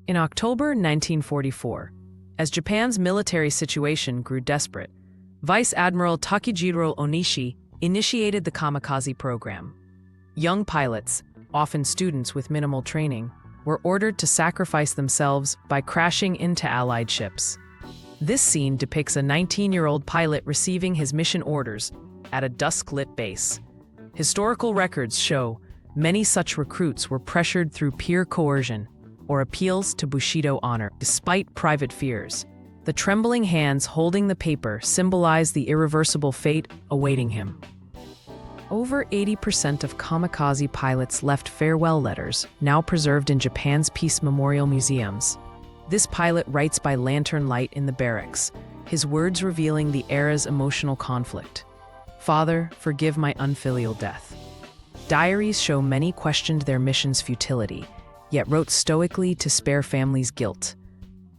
In October 1944, as Japan's military situation grew desperate, Vice Admiral Takejiro Onishi initiated the Kamikaze program. Young pilots, often students with minimal training, were ordered to sacrifice themselves by crashing into Allied ships. This scene depicts a 19-year-old pilot receiving his mission orders at a dusk-lit base. Historical records show many such recruits were pressured through peer coercion or appeals to Bushido honor, despite private fears. The trembling hands holding the paper symbolize the irreversible fate awaiting him. Over 80% of kamikaze pilots left farewell letters, now preserved in Japan's peace memorial museums. This pilot writes by lantern light in the barracks, his words revealing the era's emotional conflict. "Father, forgive my unfilial death." Diaries show many questioned their mission's futility, yet wrote stoically to spare families' guilt.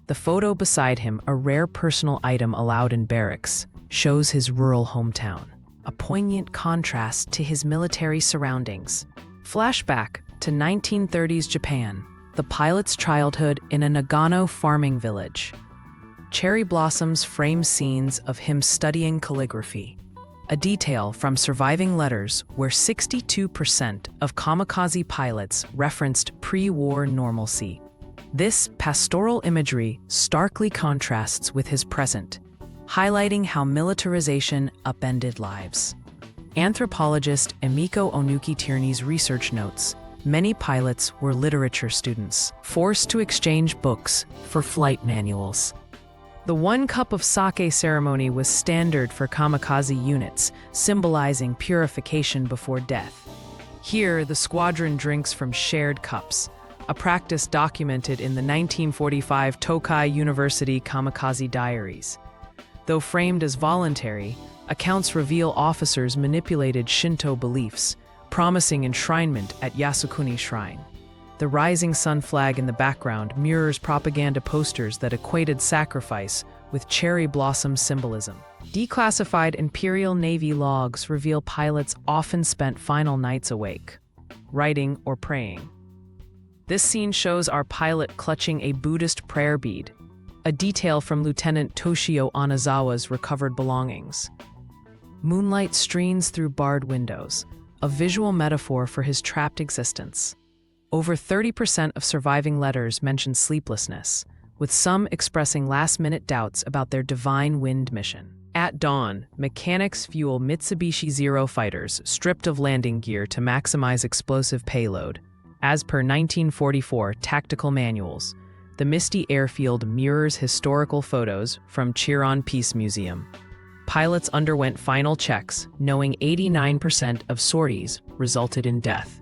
The photo beside him, a rare personal item allowed in barracks, shows his rural hometown, a poignant contrast to his military surroundings. Flashback to 1930s Japan, the pilot's childhood in a Nagano farming village. Cherry blossoms frame scenes of him studying calligraphy, a detail from surviving letters where 62% of kamikaze pilots referenced pre-war normalcy. This pastoral imagery starkly contrasts with his present, highlighting how militarization upended lives. Anthropologist Emiko Onuki-Tierney's research notes, many pilots were literature students, forced to exchange books for flight manuals. The 1 cup of sake ceremony was standard for kamikaze units, symbolizing purification before death. Here, the squadron drinks from shared cups, a practice documented in the 1945 Tokai University Kamikaze Diaries. Though framed as voluntary, accounts reveal officers manipulated Shinto beliefs, promising enshrinement at Yasukuni Shrine. The rising sun flag in the background mirrors propaganda posters that equated sacrifice with cherry blossom symbolism. Declassified Imperial Navy logs reveal pilots often spent final nights awake, writing or praying. This scene shows our pilot clutching a Buddhist prayer bead, a detail from Lieutenant Toshio Anazawa's recovered belongings. Moonlight streams through barred windows, a visual metaphor for his trapped existence. Over 30% of surviving letters mention sleeplessness, with some expressing last-minute doubts about their Divine Wind mission. At dawn, mechanics fuel Mitsubishi Zero fighters stripped of landing gear to maximize explosive payload. As per 1944 tactical manuals, the misty airfield mirrors historical photos from Chiron Peace Museum. Pilots underwent final checks, knowing 89% of sorties resulted in death.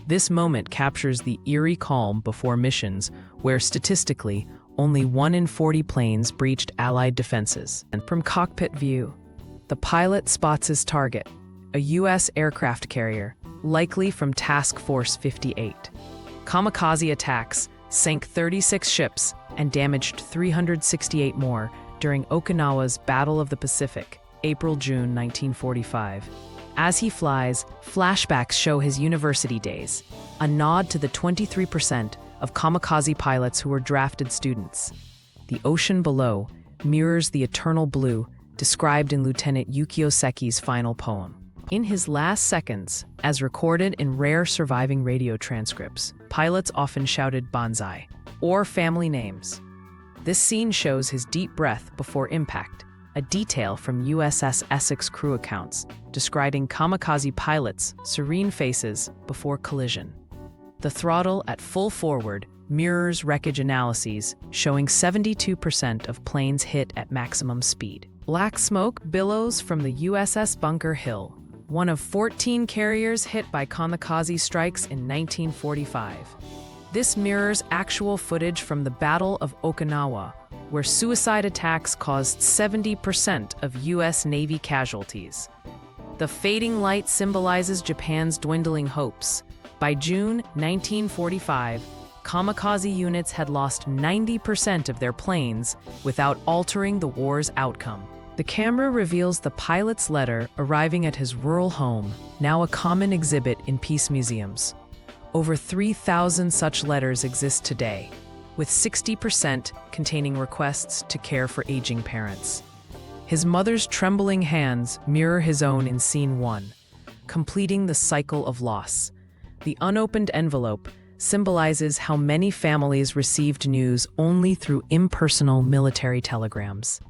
This moment captures the eerie calm before missions where statistically only 1 in 40 planes breached Allied defenses. And from cockpit view, the pilot spots his target, a U.S. aircraft carrier, likely from Task Force 58. Kamikaze attacks sank 36 ships and damaged 368 more during Okinawa's Battle of the Pacific, April-June 1945. As he flies, flashbacks show his university days, a nod to the 23% of kamikaze pilots who were drafted students. The ocean below mirrors the eternal blue described in Lieutenant Yukio Seki's final poem. In his last seconds, as recorded in rare surviving radio transcripts, pilots often shouted "Banzai" or family names. This scene shows his deep breath before impact, a detail from USS Essex crew accounts describing kamikaze pilots' serene faces before collision. The throttle at full forward mirrors wreckage analyses showing 72% of planes hit at maximum speed. Black smoke billows from the USS Bunker Hill, one of 14 carriers hit by kamikaze strikes in 1945. This mirrors actual footage from the Battle of Okinawa, where suicide attacks caused 70% of U.S. Navy casualties. The fading light symbolizes Japan's dwindling hopes. By June 1945, kamikaze units had lost 90% of their planes without altering the war's outcome. The camera reveals the pilot's letter arriving at his rural home, now a common exhibit in peace museums. Over 3,000 such letters exist today, with 60% containing requests to care for aging parents. His mother's trembling hands mirror his own in Scene 1, completing the cycle of loss. The unopened envelope symbolizes how many families received news only through impersonal military telegrams.